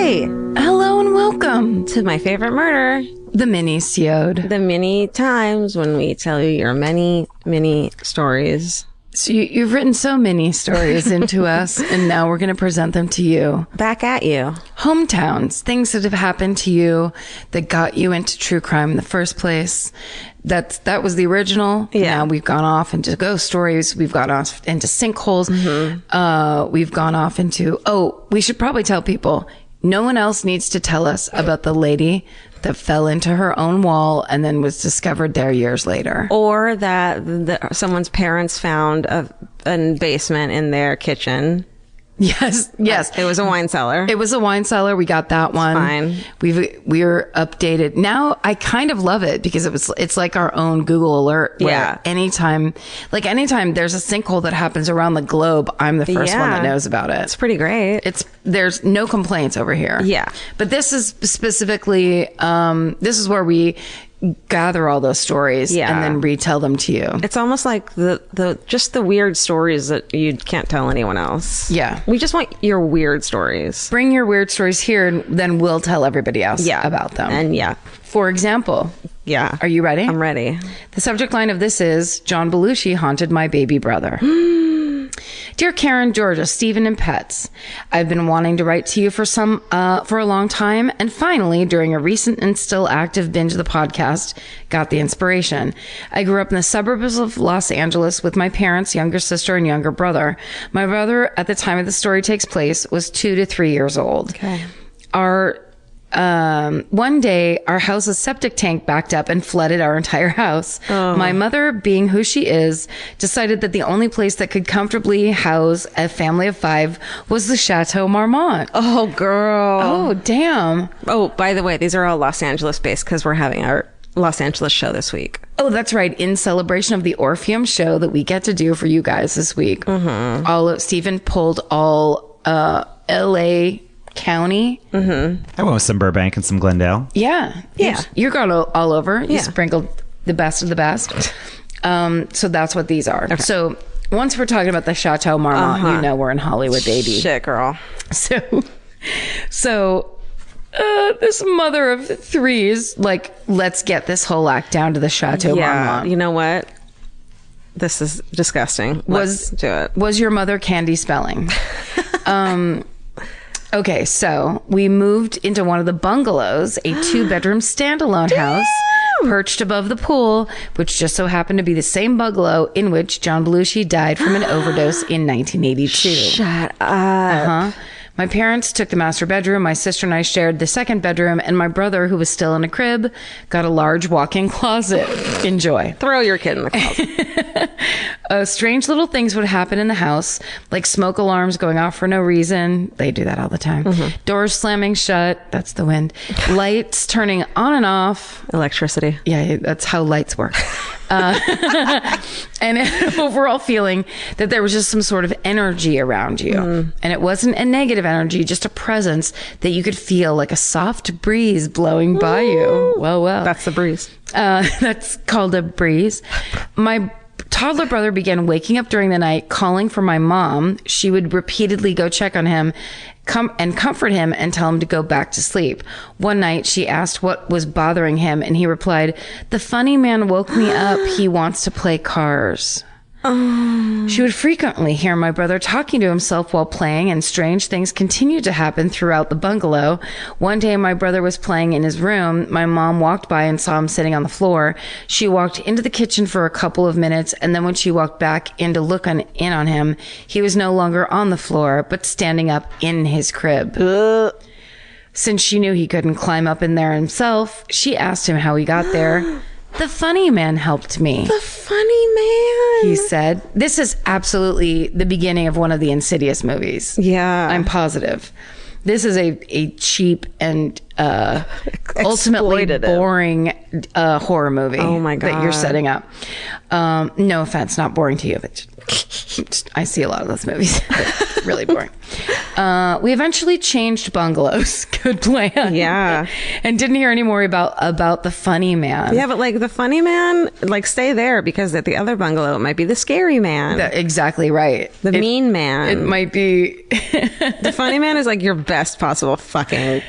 Hi. Hello and welcome To my favorite murder. the mini-sode. The many times when we tell you your many, many stories. So you've written so many stories into us, and now we're going to present them to you. Back at you. Hometowns, things that have happened to you that got you into true crime in the first place. That was the original. Yeah. Now we've gone off into ghost stories. We've gone off into sinkholes. We've gone off into, we should probably tell people, no one else needs to tell us about the lady that fell into her own wall and then was discovered there years later. Or that someone's parents found a basement in their kitchen. Yes. It was a wine cellar. It was a wine cellar. We got that one. Fine. We're updated. Now I kind of love it because it's like our own Google alert. Yeah. Anytime there's a sinkhole that happens around the globe, I'm the first one that knows about it. It's pretty great. There's no complaints over here. Yeah. But this is specifically, this is where we gather all those stories and then retell them to you. It's almost like just the weird stories that you can't tell anyone else. Yeah. We just want your weird stories. Bring your weird stories here and then we'll tell everybody else about them. And For example, are you ready? I'm ready. The subject line of this is, John Belushi haunted my baby brother. Dear Karen, Georgia, Stephen, and pets, I've been wanting to write to you for a long time, and finally, during a recent and still active binge of the podcast, got the inspiration. I grew up in the suburbs of Los Angeles with my parents, younger sister, and younger brother. My brother, at the time of the story takes place, was 2 to 3 years old. Okay. One day, our house's septic tank backed up and flooded our entire house. Oh. My mother, being who she is, decided that the only place that could comfortably house a family of 5 was the Chateau Marmont. Oh, girl. Oh, damn. Oh, by the way, these are all Los Angeles based because we're having our Los Angeles show this week. Oh, that's right. In celebration of the Orpheum show that we get to do for you guys this week. Stephen pulled all L.A. County. I went with some Burbank and some Glendale. Yeah. You're going all over. You sprinkled the best of the best. So that's what these are. Okay. So once we're talking about the Chateau Marmont, you know we're in Hollywood, baby. Shit, girl. So this mother of 3 is like, let's get this whole act down to the Chateau Marmont. You know what? This is disgusting. Let's do it. Was your mother Candy Spelling? Okay, so we moved into one of the bungalows, a 2-bedroom standalone house perched above the pool, which just so happened to be the same bungalow in which John Belushi died from an overdose in 1982. Shut up. My parents took the master bedroom. My sister and I shared the second bedroom, and my brother, who was still in a crib, got a large walk-in closet. Enjoy. Throw your kid in the closet. Strange little things would happen in the house, like smoke alarms going off for no reason. They do that all the time. Doors slamming shut. That's the wind. Lights turning on and off. Electricity. Yeah, that's how lights work. And an overall feeling that there was just some sort of energy around you. And it wasn't a negative energy, just a presence that you could feel, like a soft breeze blowing by you. Well. That's the breeze. That's called a breeze. My toddler brother began waking up during the night, calling for my mom. She would repeatedly go check on him, and comfort him and tell him to go back to sleep. One night, she asked what was bothering him, and he replied, "The funny man woke me up. He wants to play cars." She would frequently hear my brother talking to himself while playing, and strange things continued to happen throughout the bungalow. One day, my brother was playing in his room. My mom walked by and saw him sitting on the floor. She walked into the kitchen for a couple of minutes, and then when she walked back in to look in on him, he was no longer on the floor, but standing up in his crib. Since she knew he couldn't climb up in there himself, she asked him how he got there. "The funny man helped me." The funny man, he said. This is absolutely the beginning of one of the Insidious movies. Yeah. I'm positive. This is a cheap and ultimately boring horror movie. Oh my God. That you're setting up. No offense, not boring to you, but I see a lot of those movies. really boring. We eventually changed bungalows. Good plan. Yeah. And didn't hear any more about the funny man. Yeah, but like the funny man, like stay there because at the other bungalow it might be the scary man. Exactly right. The mean man. It might be. The funny man is like your best possible fucking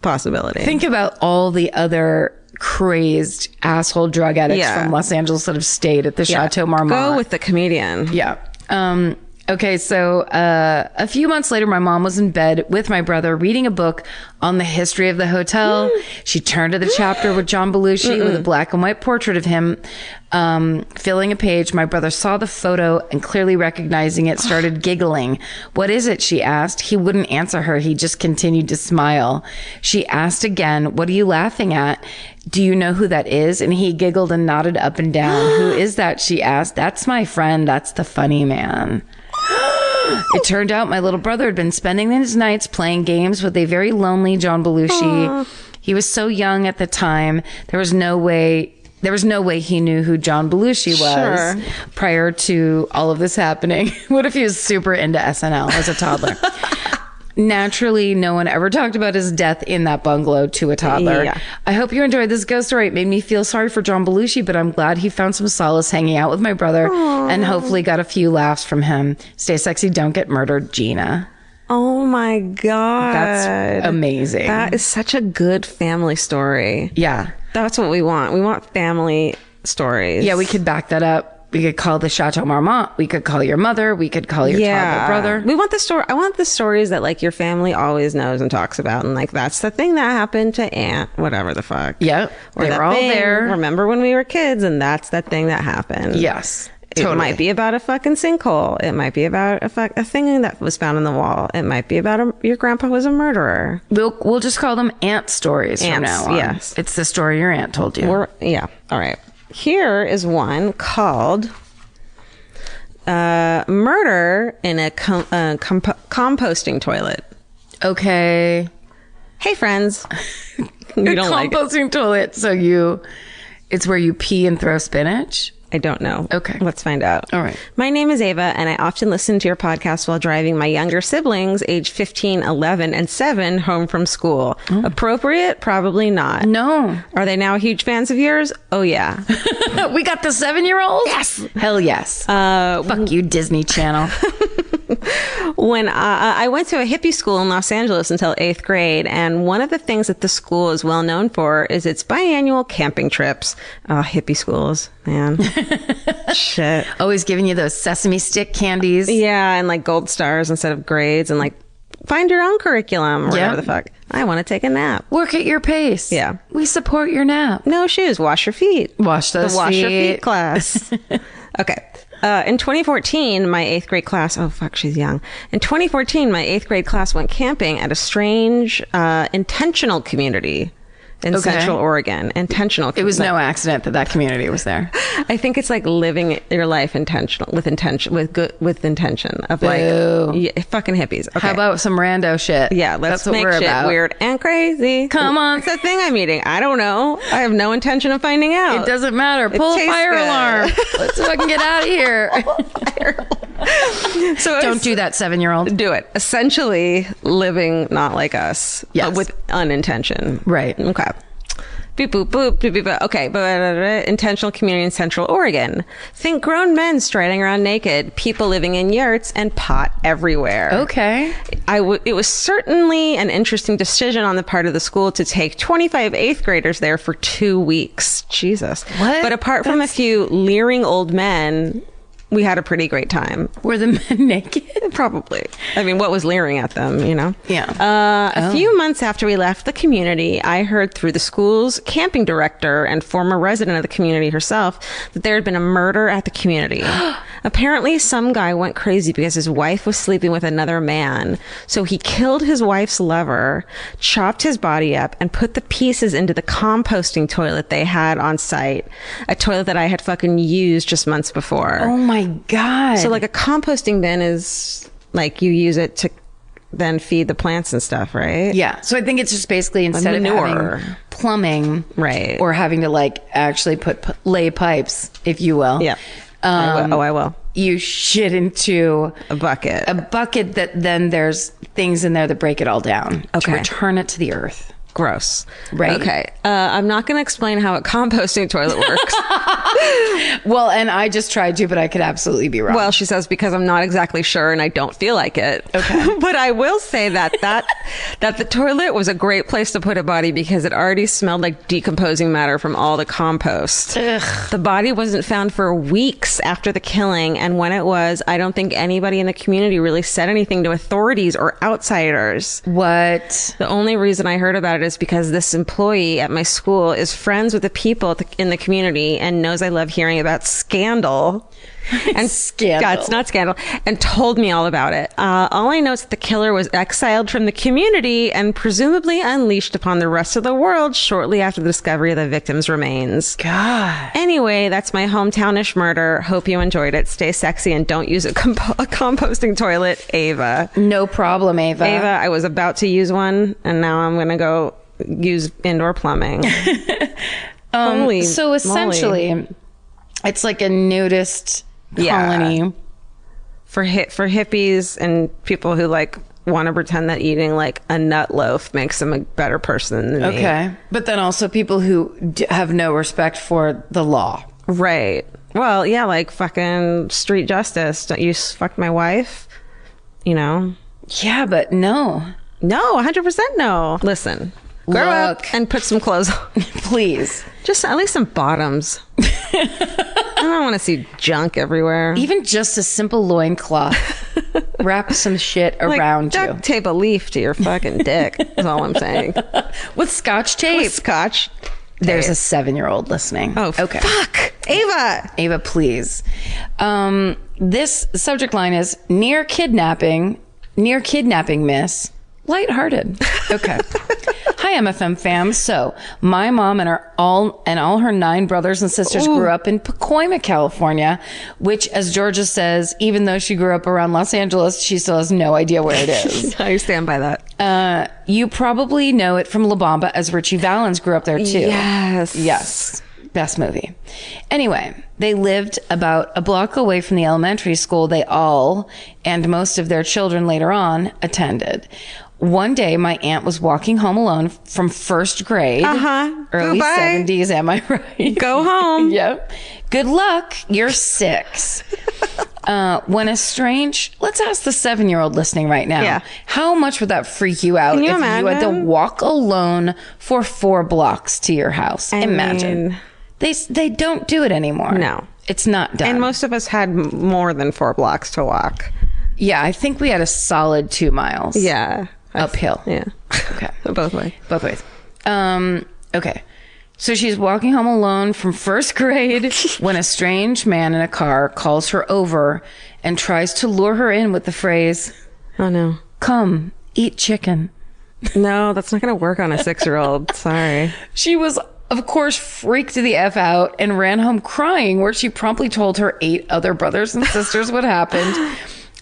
possibility. Think about all the other crazed asshole drug addicts from Los Angeles that have stayed at the Chateau Marmont. Go with the comedian. Yeah. Okay, so a few months later, my mom was in bed with my brother reading a book on the history of the hotel. She turned to the chapter with John Belushi with a black and white portrait of him filling a page. My brother saw the photo and clearly recognizing it, started giggling. What is it? She asked. He wouldn't answer her. He just continued to smile. She asked again, what are you laughing at? Do you know who that is? And he giggled and nodded up and down. Who is that? She asked. That's my friend. That's the funny man. It turned out my little brother had been spending his nights playing games with a very lonely John Belushi. He was so young at the time. There was no way he knew who John Belushi was prior to all of this happening. What if he was super into SNL as a toddler? Naturally, no one ever talked about his death in that bungalow to a toddler. Yeah. I hope you enjoyed this ghost story. It made me feel sorry for John Belushi, but I'm glad he found some solace hanging out with my brother and hopefully got a few laughs from him. Stay sexy, don't get murdered, Gina. Oh my God. That's amazing. That is such a good family story. Yeah. That's what we want. We want family stories. Yeah, we could back that up. We could call the Chateau Marmont. We could call your mother. We could call your toddler brother. We want the story. I want the stories that like your family always knows and talks about. And like, that's the thing that happened to Aunt, whatever the fuck. Yep. They were all there. Remember when we were kids and that's that thing that happened. Yes. It might be about a fucking sinkhole. It might be about a thing that was found in the wall. It might be about your grandpa was a murderer. We'll just call them aunt stories from now on. Yes. It's the story your aunt told you. Yeah. All right. Here is one called Murder in a Composting Toilet. Okay. Hey, friends. You don't like it. Composting toilet. So it's where you pee and throw spinach? I don't know. Okay. Let's find out. All right. My name is Ava, and I often listen to your podcast while driving my younger siblings, age 15, 11, and 7, home from school. Appropriate? Probably not. No. Are they now huge fans of yours? Oh, yeah. We got the 7-year-olds? Yes. Hell yes. Fuck you, Disney Channel. When I went to a hippie school in Los Angeles until 8th grade, and one of the things that the school is well known for is its biannual camping trips. Oh, hippie schools, man. Shit. Always giving you those sesame stick candies. Yeah, and like gold stars instead of grades, and like find your own curriculum or whatever the fuck. I want to take a nap. Work at your pace. Yeah. We support your nap. No shoes. Wash your feet. Wash those the wash your feet class. Okay. In 2014, my 8th grade class, oh fuck, she's young. In 2014, my 8th grade class went camping at a strange, intentional community in Central Oregon. Intentional. It was no accident that community was there. I think it's like living your life with intention of like fucking hippies. Okay. How about some rando shit? Yeah, let's That's what make we're shit about. weird and crazy. Come on. It's that thing I'm eating. I don't know. I have no intention of finding out. It doesn't matter. Pull a tastes fire good. alarm. Let's fucking get out of here. So Don't do that, 7-year-old. do it. Essentially living not like us, Yes. with unintention. Right. Okay. Boop, boop, boop, boop, boop, boop. Okay, but intentional community in Central Oregon. Think grown men striding around naked, people living in yurts, and pot everywhere. Okay. It was certainly an interesting decision on the part of the school to take 25 8th graders there for 2 weeks. Jesus. What? But apart from a few leering old men, we had a pretty great time. Were the men naked? Probably. I mean, what was leering at them, you know? Yeah. A few months after we left the community, I heard through the school's camping director and former resident of the community herself that there had been a murder at the community. Apparently, some guy went crazy because his wife was sleeping with another man. So he killed his wife's lover, chopped his body up, and put the pieces into the composting toilet they had on site. A toilet that I had fucking used just months before. Oh my God. So like a composting bin is like you use it to then feed the plants and stuff, right? Yeah. So I think it's just basically instead of manure. having plumbing, Right. or having to like actually lay pipes, if you will. Yeah. I will. you shit into A bucket. a bucket that then there's things in there that break it all down to Okay. return it to the earth. Gross. Right. Okay. I'm not going to explain how a composting toilet works. Well, and I just tried to, but I could absolutely be wrong. Well, she says because I'm not exactly sure and I don't feel like it. Okay. But I will say that the toilet was a great place to put a body because it already smelled like decomposing matter from all the compost. Ugh. The body wasn't found for weeks after the killing, and when it was, I don't think anybody in the community really said anything to authorities or outsiders. What? The only reason I heard about it is because this employee at my school is friends with the people in the community and knows I love hearing about scandal. And Scandal. Yeah, it's not scandal. And told me all about it. All I know is that the killer was exiled from the community and presumably unleashed upon the rest of the world shortly after the discovery of the victim's remains. God. Anyway, that's my hometownish murder. Hope you enjoyed it. Stay sexy and don't use a composting toilet, Ava. No problem, Ava. Ava, I was about to use one, and now I'm going to go use indoor plumbing. Holy So moly. essentially, it's like a nudist colony. For hippies and people who like want to pretend that eating like a nut loaf makes them a better person than me. Okay. But then also people who have no respect for the law. Right. Well, yeah, like fucking street justice. Don't you fuck my wife? You know? Yeah, but no. No, 100% no. Listen, grow up Look. and put some clothes on. Please. Just at least some bottoms. I don't want to see junk everywhere. Even just a simple loincloth. Wrap some shit Like, around duct tape a leaf to your fucking dick is all I'm saying. you. With Scotch tape. With scotch. There's a 7-year-old listening. Oh, okay. fuck. Ava. Ava, please. This subject line is near kidnapping, miss. Lighthearted. Okay. Hi, MFM fam. So, my mom and all her 9 brothers and sisters grew up in Pacoima, California, which, as Georgia says, even though she grew up around Los Angeles, she still has no idea where it is. I stand by that. You probably know it from La Bamba, as Richie Valens grew up there too. Yes. Yes. Best movie. Anyway, they lived about a block away from the elementary school they all, and most of their children later on, attended. One day, my aunt was walking home alone from first grade. Early Goodbye. 70s, am I right? Go home. Yep. Good luck. You're 6. When a strange, let's ask the 7-year-old listening right now. Yeah. How much would that freak you out Can you if you had to imagine? walk alone for 4 blocks to your house? Imagine. mean- They don't do it anymore. No. It's not done. And most of us had more than 4 blocks to walk. Yeah, I think we had a solid 2 miles. Yeah. Uphill. Yeah. Okay. Both ways. Both ways. Okay. So she's walking home alone from first grade when a strange man in a car calls her over and tries to lure her in with the phrase, Oh, no. "Come, eat chicken." No, that's not going to work on a 6-year-old. Sorry. She was, of course, freaked the F out and ran home crying, where she promptly told her 8 other brothers and sisters what happened.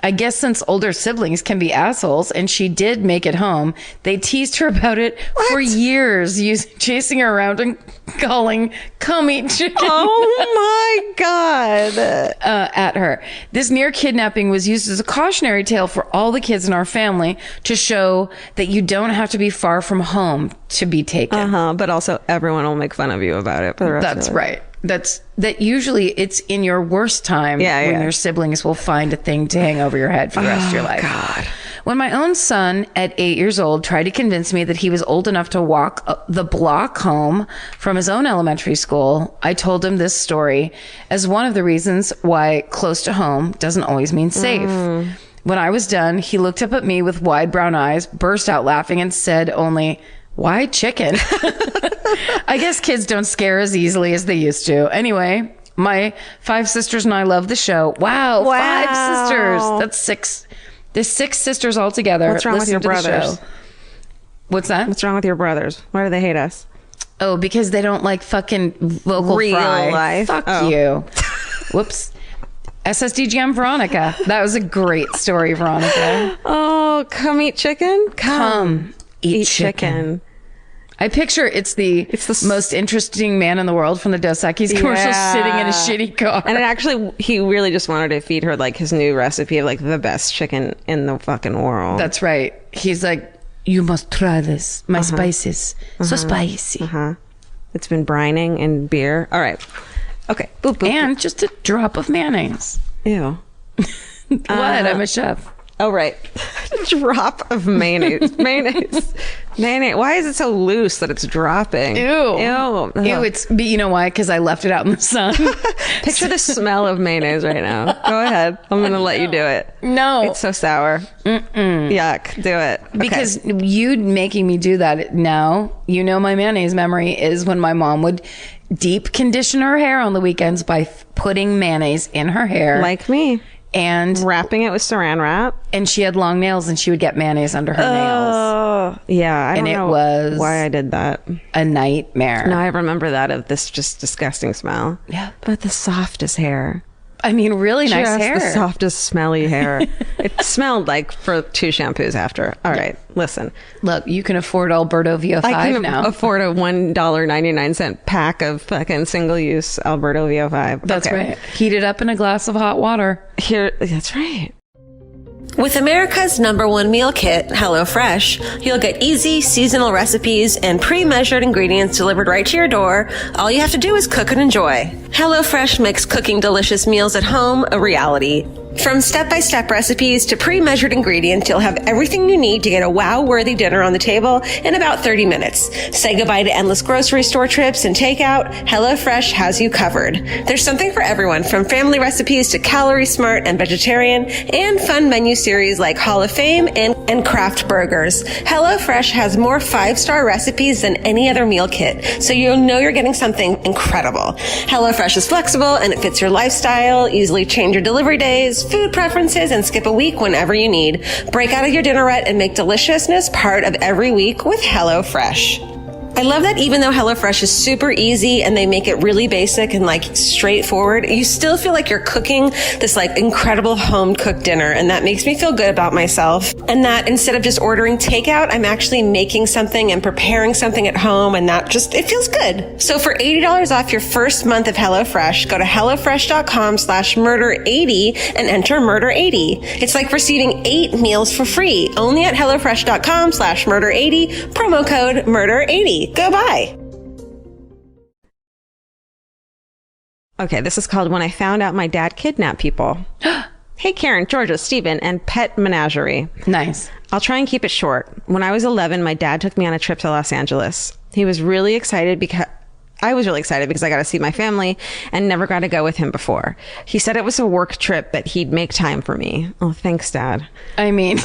I guess since older siblings can be assholes, and she did make it home, they teased her about it for years, chasing her around and calling, "Come eat chicken." Oh, my God. At her. This near kidnapping was used as a cautionary tale for all the kids in our family to show that you don't have to be far from home to be taken. But also everyone will make fun of you about it for the rest That's of it. right. That usually it's in your worst time when your siblings will find a thing to hang over your head for the rest of your life. God. When my own son at 8 years old tried to convince me that he was old enough to walk the block home from his own elementary school, I told him this story as one of the reasons why close to home doesn't always mean safe. When I was done, he looked up at me with wide brown eyes, burst out laughing, and said only, "Why chicken?" I guess kids don't scare as easily as they used to. Anyway, my 5 sisters and I love the show. Wow. 5 sisters. That's 6. There's 6 sisters all together. What's wrong with your Listen to the brothers? show. What's that? What's wrong with your brothers? Why do they hate us? Oh, because they don't like fucking vocal Real fry. life. Fuck Oh. you. Whoops. SSDGM Veronica. That was a great story, Veronica. Oh, come eat chicken? Come eat chicken. I picture it's the most interesting man in the world from the Dos Equis commercial sitting in a shitty car. And it actually, he really just wanted to feed her like his new recipe of like the best chicken in the fucking world. That's right. He's like, you must try this. My spices. So spicy. It's been brining in beer. All right. Okay. Boop, boop, And just a drop of mayonnaise. Ew. What? I'm a chef. Oh, right. Drop of mayonnaise. Mayonnaise. Why is it so loose that it's dropping? Ew. Ew. Ew, but you know why? Because I left it out in the sun. Picture the smell of mayonnaise right now. Go ahead. I'm going to let you do it. No. It's so sour. Yuck. Do it. Okay. Because you making me do that now, you know my mayonnaise memory is when my mom would deep condition her hair on the weekends by putting mayonnaise in her hair. Like me. And wrapping it with saran wrap. And she had long nails and she would get mayonnaise under her nails. Oh, yeah. I don't know was why I did that. A nightmare. No, I remember that of this just disgusting smell. Yeah. But the softest hair. I mean, really nice Just hair. the softest, smelly hair. It smelled like for 2 shampoos after. All right, listen. Look, you can afford Alberto VO5 I can now. afford a $1.99 pack of fucking single-use Alberto VO5. That's right. Heat it up in a glass of hot water. That's right. With America's #1 meal kit, HelloFresh, you'll get easy, seasonal recipes and pre-measured ingredients delivered right to your door. All you have to do is cook and enjoy. HelloFresh makes cooking delicious meals at home a reality. From step-by-step recipes to pre-measured ingredients, you'll have everything you need to get a wow-worthy dinner on the table in about 30 minutes. Say goodbye to endless grocery store trips and takeout. HelloFresh has you covered. There's something for everyone, from family recipes to calorie smart and vegetarian, and fun menu series like Hall of Fame and craft burgers. HelloFresh has more 5-star recipes than any other meal kit, so you'll know you're getting something incredible. HelloFresh is flexible and it fits your lifestyle. Easily change your delivery days, food preferences, and skip a week whenever you need. Break out of your dinner rut and make deliciousness part of every week with HelloFresh. I love that even though HelloFresh is super easy and they make it really basic and like straightforward, you still feel like you're cooking this like incredible home cooked dinner. And that makes me feel good about myself. And that instead of just ordering takeout, I'm actually making something and preparing something at home. And that just, it feels good. So for $80 off your first month of HelloFresh, go to HelloFresh.com/murder80 and enter murder80. It's like receiving 8 meals for free only at HelloFresh.com/murder80, promo code murder80. Go buy. Okay, this is called When I Found Out My Dad Kidnapped People. Hey, Karen, Georgia, Stephen, and Pet Menagerie. Nice. I'll try and keep it short. When I was 11, my dad took me on a trip to Los Angeles. He was really excited because I was really excited because I got to see my family and never got to go with him before. He said it was a work trip, but he'd make time for me. Oh, thanks, Dad. I mean,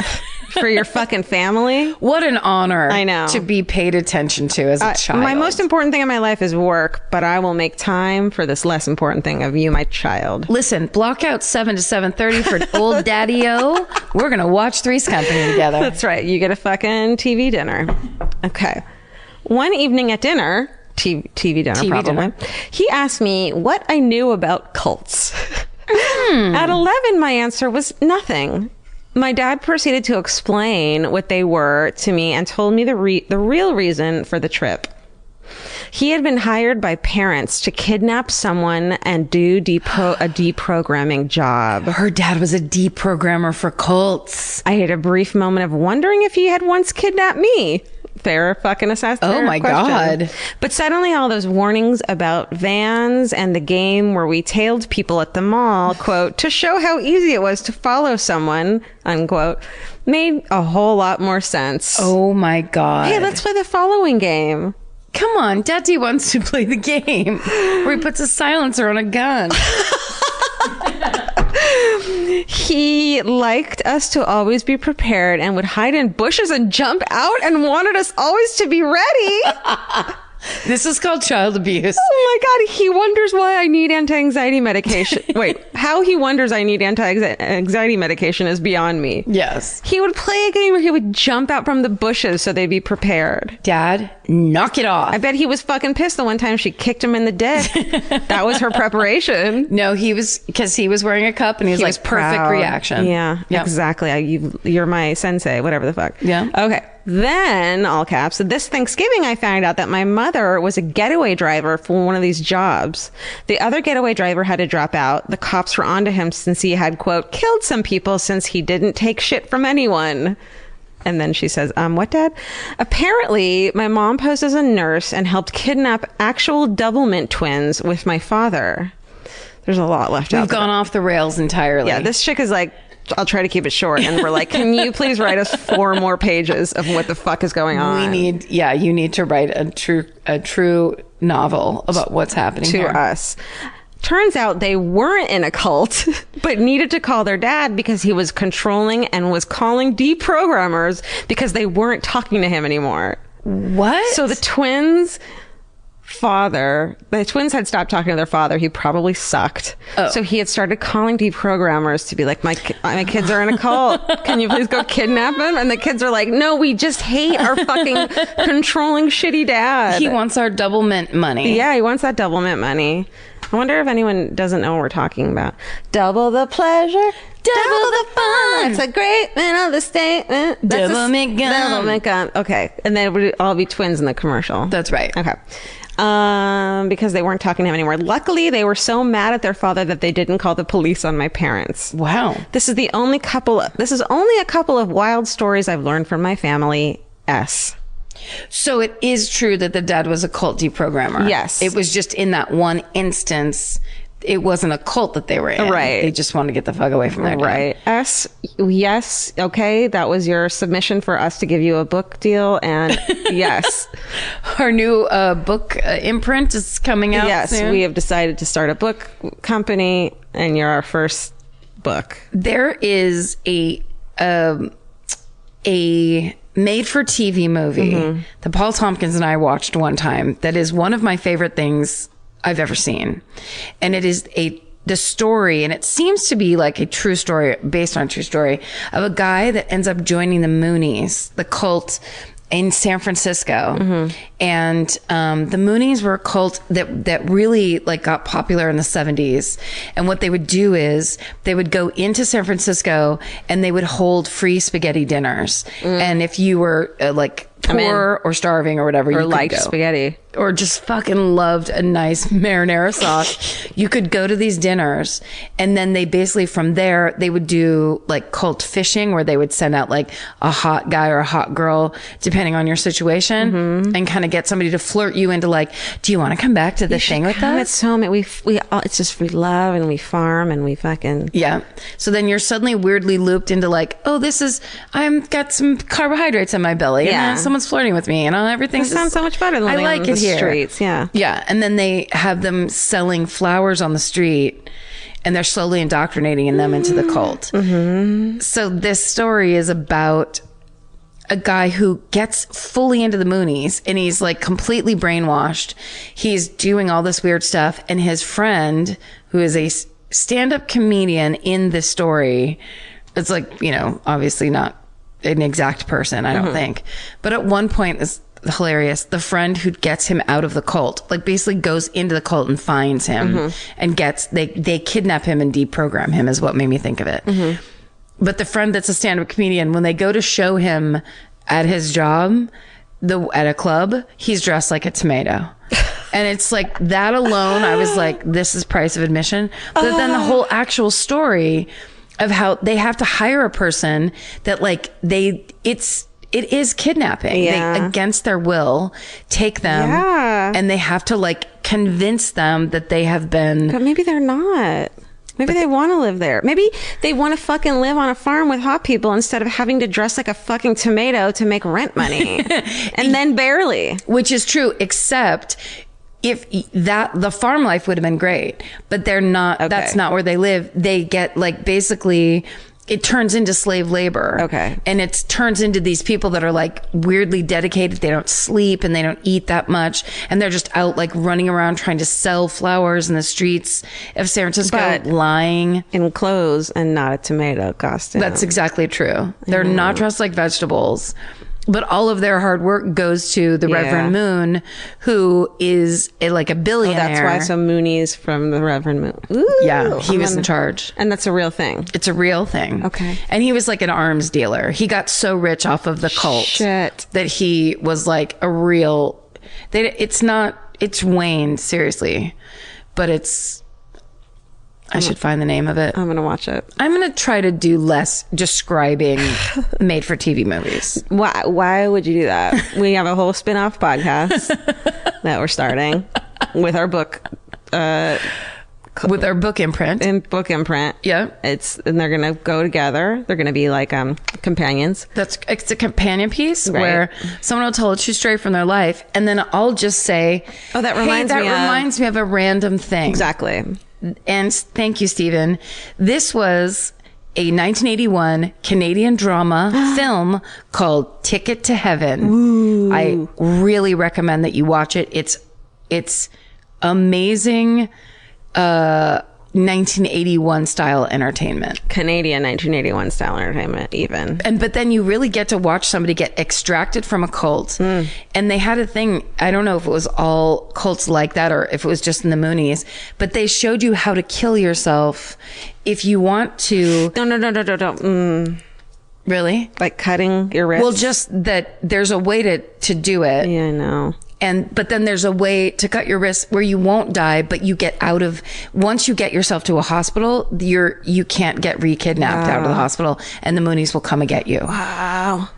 for your fucking family. What an honor. I know. To be paid attention to as a child. My most important thing in my life is work, but I will make time for this less important thing of you, my child. Listen, block out 7 to 7:30 for old Daddy-O. We're going to watch Three's Company together. That's right. You get a fucking TV dinner. Okay. One evening at dinner, TV dinner probably, he asked me what I knew about cults. At 11, my answer was nothing. My dad proceeded to explain what they were to me and told me the real reason for the trip. He had been hired by parents to kidnap someone and do a deprogramming job. Her dad was a deprogrammer for cults. I had a brief moment of wondering if he had once kidnapped me. Fair fucking assessment. Oh my God. But suddenly all those warnings about vans and the game where we tailed people at the mall, quote, to show how easy it was to follow someone, unquote, made a whole lot more sense. Oh my God. Hey, let's play the following game. Come on, Daddy wants to play the game where he puts a silencer on a gun. He liked us to always be prepared and would hide in bushes and jump out and wanted us always to be ready. This is called child abuse. Oh my God. He wonders why I need anti-anxiety medication. Wait, how he wonders I need anti-anxiety medication is beyond me. Yes. He would play a game where he would jump out from the bushes so they'd be prepared. Dad, knock it off. I bet he was fucking pissed the one time she kicked him in the dick. That was her preparation. No, he was, because he was wearing a cup and he was like, perfect proud. reaction. Yeah, yep. Exactly. You're my sensei, whatever the fuck. Yeah. Okay. Then, all caps, this Thanksgiving I found out that my mother was a getaway driver for one of these jobs. The other getaway driver had to drop out. The cops were onto him since he had, quote, killed some people since he didn't take shit from anyone. And then she says, what, Dad? Apparently, my mom posed as a nurse and helped kidnap actual doublemint twins with my father. There's a lot left out. We've gone off the rails entirely. Yeah, this chick is like, I'll try to keep it short. And we're like, can you please write us 4 more pages of what the fuck is going on? You need to write a true novel about what's happening to here. us. Turns out they weren't in a cult, but needed to call their dad because he was controlling and was calling deprogrammers because they weren't talking to him anymore. What? So the twins' had stopped talking to their father. He probably sucked. Oh. So he had started calling deprogrammers to be like, my kids are in a cult. Can you please go kidnap them? And the kids are like, no, we just hate our fucking controlling shitty dad. He wants our double mint money. Yeah, he wants that double mint money. I wonder if anyone doesn't know what we're talking about. Double the pleasure, double the fun. It's a great understatement. Double mint gum. Double mint gum. Okay. And then it would all be twins in the commercial. That's right. Okay. Because they weren't talking to him anymore. Luckily, they were so mad at their father that they didn't call the police on my parents. Wow. This is only a couple of wild stories I've learned from my family. So it is true that the dad was a cult deprogrammer. Yes. It was just in that one instance, it wasn't a cult that they were in. Right. They just wanted to get the fuck away from their dad. Right. Yes. Okay. That was your submission for us to give you a book deal. And yes. Our new book imprint is coming out soon. We have decided to start a book company, and you're our first book. There is a made-for-TV movie that Paul Tompkins and I watched one time that is one of my favorite things I've ever seen. And it is the story, and it seems to be like a true story, based on a true story, of a guy that ends up joining the Moonies, the cult in San Francisco. And the Moonies were a cult that really like got popular in the 70s. And what they would do is they would go into San Francisco and they would hold free spaghetti dinners. And if you were like poor or starving or whatever, you could liked go. spaghetti, or just fucking loved a nice marinara sauce, you could go to these dinners, and then they basically from there they would do like cult fishing, where they would send out like a hot guy or a hot girl depending on your situation, and kind of get somebody to flirt you into like, do you want to come back to the thing with us? It's home. It's just we love and we farm and we fucking So then you're suddenly weirdly looped into like, oh, I've got some carbohydrates in my belly, and someone's flirting with me, and everything sounds so much better than I like it here. Streets. Yeah. And then they have them selling flowers on the street, and they're slowly indoctrinating them into the cult. So this story is about a guy who gets fully into the Moonies, and he's like completely brainwashed. He's doing all this weird stuff, and his friend, who is a stand-up comedian in this story, it's like, obviously not an exact person, I don't think, but at one point, it's hilarious, the friend who gets him out of the cult like basically goes into the cult and finds him and they kidnap him and deprogram him, is what made me think of it. But the friend that's a stand-up comedian, when they go to show him at his job at a club, he's dressed like a tomato. And it's like that alone, I was like, this is price of admission. But then the whole actual story of how they have to hire a person that like it is kidnapping. They, against their will, take them and they have to like convince them that they have been. But maybe they're not. Maybe they want to live there. Maybe they want to fucking live on a farm with hot people instead of having to dress like a fucking tomato to make rent money. And then barely. Which is true, except if the farm life would have been great, but they're not, that's not where they live. They get like basically, it turns into slave labor. Okay. And it turns into these people that are like weirdly dedicated. They don't sleep and they don't eat that much. And they're just out like running around trying to sell flowers in the streets of San Francisco, but lying. In clothes and not a tomato costume. That's exactly true. They're not dressed like vegetables. But all of their hard work goes to the Yeah. Reverend Moon, who is like a billionaire. That's why some Moonies from the Reverend Moon. Ooh, Yeah, he I'm was in gonna- charge. And that's a real thing. It's a real thing. Okay. And he was like an arms dealer. He got so rich off of the cult Shit. that he was like a real. It's waned, seriously. But I should find the name of it. I'm going to watch it. I'm going to try to do less describing made for TV movies. Why would you do that? We have a whole spin-off podcast that we're starting with our book With our book imprint. book imprint. Yeah. And they're gonna go together. They're gonna be like companions. It's a companion piece Right. where someone will tell a true story from their life, and then I'll just say, Oh, that "Hey, reminds that me of-" reminds me of a random thing." Exactly. And thank you, Stephen. This was a 1981 Canadian drama film called Ticket to Heaven. Ooh. I really recommend that you watch it. It's amazing 1981 style entertainment. Canadian 1981 style entertainment, even. But then you really get to watch somebody get extracted from a cult. And they had a thing, I don't know if it was all cults like that or if it was just in the Moonies, but they showed you how to kill yourself if you want to. No. Really? Like cutting your wrist. Well, just that there's a way to do it. Yeah, I know. But then there's a way to cut your wrist where you won't die, but you get out of, once you get yourself to a hospital, you can't get re-kidnapped out of the hospital, and the Moonies will come and get you. Wow.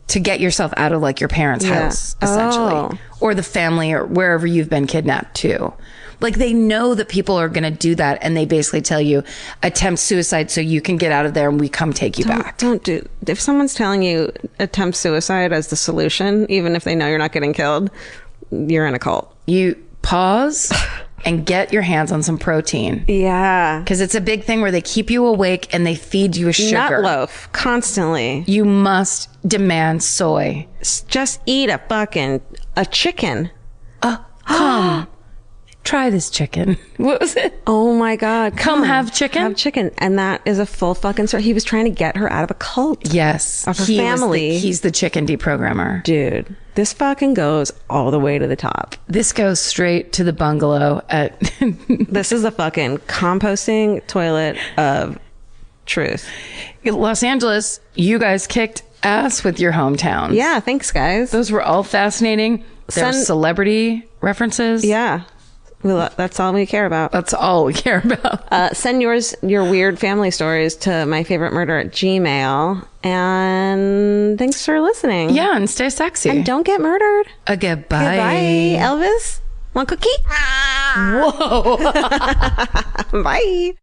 To get yourself out of like your parents' house, essentially. Oh. Or the family or wherever you've been kidnapped to. Like they know that people are going to do that, and they basically tell you, attempt suicide so you can get out of there and we come take you back. Don't do. If someone's telling you attempt suicide as the solution, even if they know you're not getting killed, you're in a cult. You pause and get your hands on some protein. Yeah. Because it's a big thing where they keep you awake and they feed you a sugar. Nut loaf constantly. You must demand soy. Just eat a chicken. Come. Try this chicken. What was it? Oh my God. Come have chicken? Have chicken. And that is a full fucking story. He was trying to get her out of a cult. Yes. Of her He was family. he's the chicken deprogrammer. Dude, this fucking goes all the way to the top. This goes straight to the bungalow at This is the fucking composting toilet of truth. Los Angeles. You guys kicked ass with your hometowns. Yeah, thanks, guys. Those were all fascinating. There's Send- celebrity references. Yeah. That's all we care about. That's all we care about. Send your weird family stories to myfavoriteMurder@gmail. And thanks for listening. Yeah, and stay sexy. And don't get murdered. Goodbye. Goodbye, Elvis. Want cookie? Whoa. Bye.